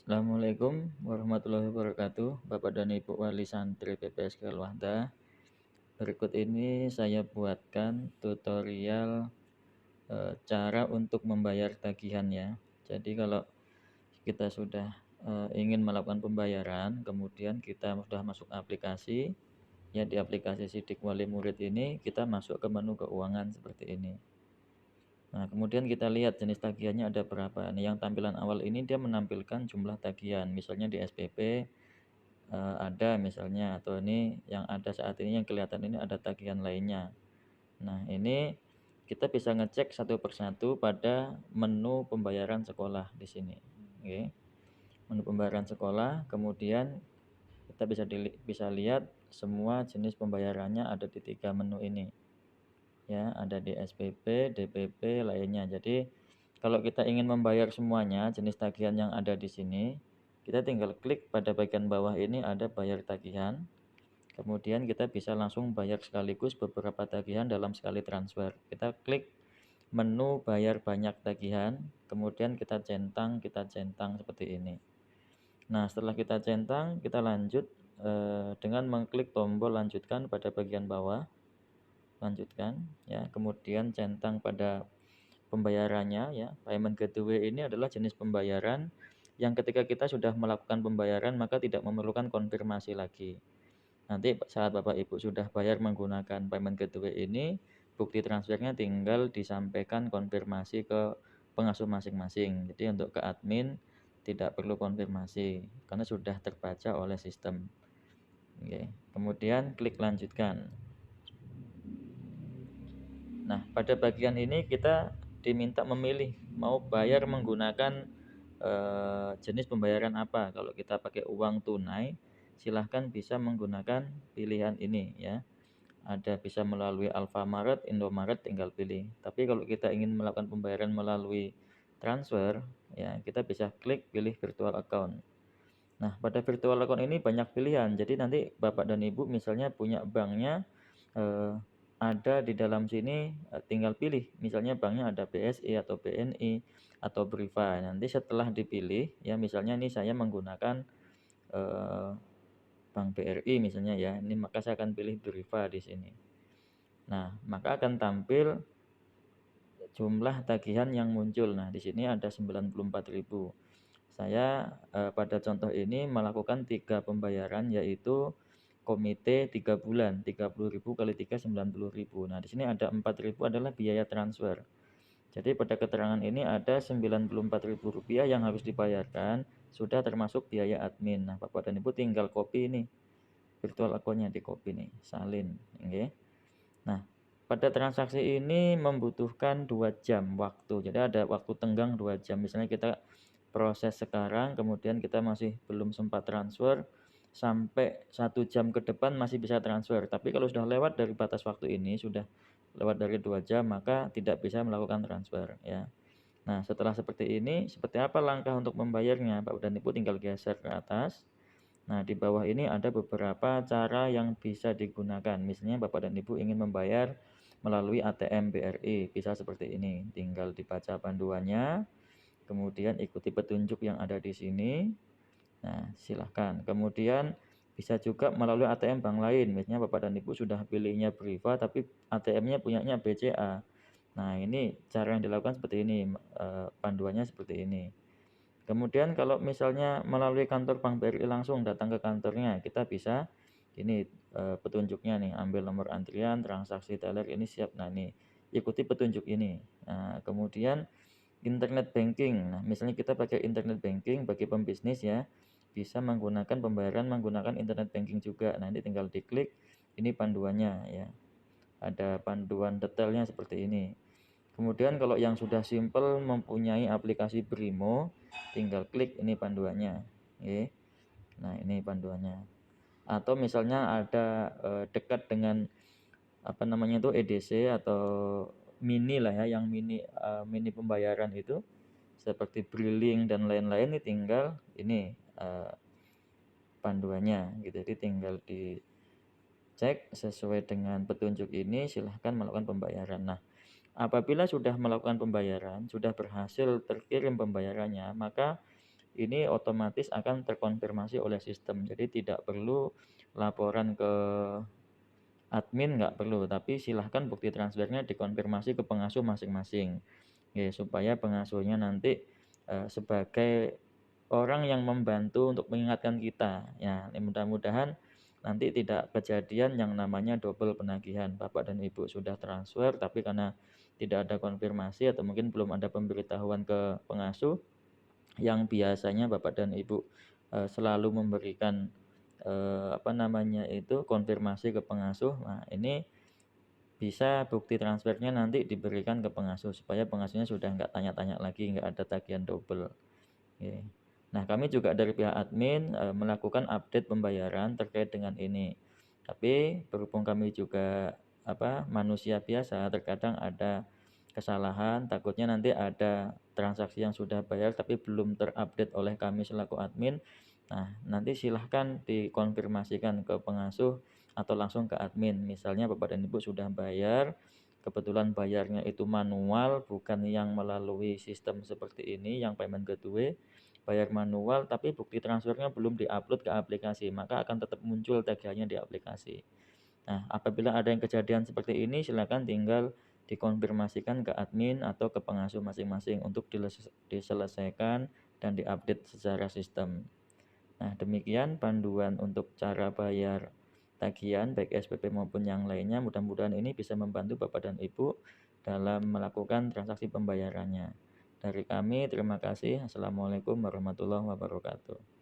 Assalamualaikum warahmatullahi wabarakatuh, Bapak dan Ibu Wali Santri PPSK Al-Wahda. Berikut ini saya buatkan tutorial cara untuk membayar tagihan ya. Jadi kalau kita sudah ingin melakukan pembayaran, kemudian kita sudah masuk aplikasi, ya di aplikasi Sidik Wali Murid ini kita masuk ke menu keuangan seperti ini. Nah, kemudian kita lihat jenis tagihannya ada berapa. Nih, yang tampilan awal ini dia menampilkan jumlah tagihan. Misalnya di SPP ada misalnya, atau ini yang ada saat ini yang kelihatan ini ada tagihan lainnya. Nah, ini kita bisa ngecek satu persatu pada menu pembayaran sekolah di sini. Oke. Menu pembayaran sekolah, kemudian kita bisa lihat semua jenis pembayarannya ada di 3 menu ini. Ya, ada di SPP, DPP, lainnya. Jadi kalau kita ingin membayar semuanya jenis tagihan yang ada di sini, kita tinggal klik pada bagian bawah ini ada bayar tagihan. Kemudian kita bisa langsung bayar sekaligus beberapa tagihan dalam sekali transfer. Kita klik menu bayar banyak tagihan, kemudian kita centang seperti ini. Nah, setelah kita centang, kita lanjut dengan mengklik tombol lanjutkan pada bagian bawah. Lanjutkan ya, kemudian centang pada pembayarannya ya. Payment gateway ini adalah jenis pembayaran yang ketika kita sudah melakukan pembayaran maka tidak memerlukan konfirmasi lagi. Nanti saat Bapak Ibu sudah bayar menggunakan payment gateway ini, bukti transfernya tinggal disampaikan konfirmasi ke pengasuh masing-masing. Jadi untuk ke admin tidak perlu konfirmasi karena sudah terbaca oleh sistem. Oke. Kemudian klik lanjutkan. Nah, pada bagian ini kita diminta memilih mau bayar menggunakan jenis pembayaran apa. Kalau kita pakai uang tunai, silahkan bisa menggunakan pilihan ini ya. Ada bisa melalui Alfamart, Indomaret, tinggal pilih. Tapi kalau kita ingin melakukan pembayaran melalui transfer, ya kita bisa klik pilih virtual account. Nah, pada virtual account ini banyak pilihan. Jadi nanti Bapak dan Ibu misalnya punya banknya eh, ada di dalam sini, tinggal pilih. Misalnya banknya ada BSI atau BNI atau Briva. Nanti setelah dipilih, ya misalnya ini saya menggunakan eh, Bank BRI misalnya ya. Ini maka saya akan pilih Briva di sini. Nah, maka akan tampil jumlah tagihan yang muncul. Nah, di sini ada 94.000. Saya pada contoh ini melakukan 3 pembayaran, yaitu komite 3 bulan, 30.000 kali 3 90.000. Nah, di sini ada 4.000 adalah biaya transfer. Jadi pada keterangan ini ada Rp94.000 yang harus dibayarkan, sudah termasuk biaya admin. Nah, Bapak dan Ibu tinggal copy ini, virtual account-nya di copy nih, salin, oke. Nah, pada transaksi ini membutuhkan 2 jam waktu. Jadi ada waktu tenggang 2 jam. Misalnya kita proses sekarang, kemudian kita masih belum sempat transfer, sampai 1 jam ke depan masih bisa transfer. Tapi kalau sudah lewat dari batas waktu ini, sudah lewat dari 2 jam, maka tidak bisa melakukan transfer ya. Nah, setelah seperti ini, seperti apa langkah untuk membayarnya? Bapak dan Ibu tinggal geser ke atas. Nah, di bawah ini ada beberapa cara yang bisa digunakan. Misalnya Bapak dan Ibu ingin membayar melalui ATM BRI, bisa seperti ini. Tinggal dibaca panduannya, kemudian ikuti petunjuk yang ada di sini. Nah, silahkan. Kemudian bisa juga melalui ATM bank lain. Misalnya Bapak dan Ibu sudah pilihnya Briva, tapi ATM-nya punyanya BCA. Nah, ini cara yang dilakukan seperti ini, panduannya seperti ini. Kemudian kalau misalnya melalui kantor Bank BRI langsung datang ke kantornya, kita bisa ini petunjuknya nih, ambil nomor antrian, transaksi teller ini siap. Nah, ini ikuti petunjuk ini. Nah, kemudian internet banking. Nah, misalnya kita pakai internet banking bagi pembisnis ya, bisa menggunakan pembayaran menggunakan internet banking juga. Nanti tinggal diklik, ini panduannya ya. Ada panduan detailnya seperti ini. Kemudian kalau yang sudah simple mempunyai aplikasi Brimo, tinggal klik ini panduannya. Oke. Nah, ini panduannya. Atau misalnya ada dekat dengan apa namanya itu EDC atau mini lah ya, yang mini pembayaran itu seperti Brilink dan lain-lain, ini tinggal ini panduannya gitu. Jadi tinggal dicek sesuai dengan petunjuk ini, silahkan melakukan pembayaran. Nah, apabila sudah melakukan pembayaran, sudah berhasil terkirim pembayarannya, maka ini otomatis akan terkonfirmasi oleh sistem. Jadi tidak perlu laporan ke admin, nggak perlu, tapi silahkan bukti transfernya dikonfirmasi ke pengasuh masing-masing. Ya, supaya pengasuhnya nanti sebagai orang yang membantu untuk mengingatkan kita. Ya, mudah-mudahan nanti tidak kejadian yang namanya double penagihan. Bapak dan Ibu sudah transfer tapi karena tidak ada konfirmasi atau mungkin belum ada pemberitahuan ke pengasuh, yang biasanya Bapak dan Ibu selalu memberikan konfirmasi ke pengasuh. Nah, ini bisa bukti transfernya nanti diberikan ke pengasuh supaya pengasuhnya sudah nggak tanya-tanya lagi, nggak ada tagihan double. Oke. Nah, kami juga dari pihak admin melakukan update pembayaran terkait dengan ini. Tapi berhubung kami juga manusia biasa, terkadang ada kesalahan, takutnya nanti ada transaksi yang sudah bayar tapi belum terupdate oleh kami selaku admin. Nah, nanti silahkan dikonfirmasikan ke pengasuh atau langsung ke admin. Misalnya Bapak dan Ibu sudah bayar, kebetulan bayarnya itu manual, bukan yang melalui sistem seperti ini, yang payment gateway, bayar manual tapi bukti transfernya belum diupload ke aplikasi, maka akan tetap muncul tagihannya di aplikasi. Nah, apabila ada yang kejadian seperti ini, silakan tinggal dikonfirmasikan ke admin atau ke pengasuh masing-masing untuk diselesaikan dan diupdate secara sistem. Nah, demikian panduan untuk cara bayar tagihan baik SPP maupun yang lainnya. Mudah-mudahan ini bisa membantu Bapak dan Ibu dalam melakukan transaksi pembayarannya. Dari kami terima kasih. Assalamualaikum warahmatullahi wabarakatuh.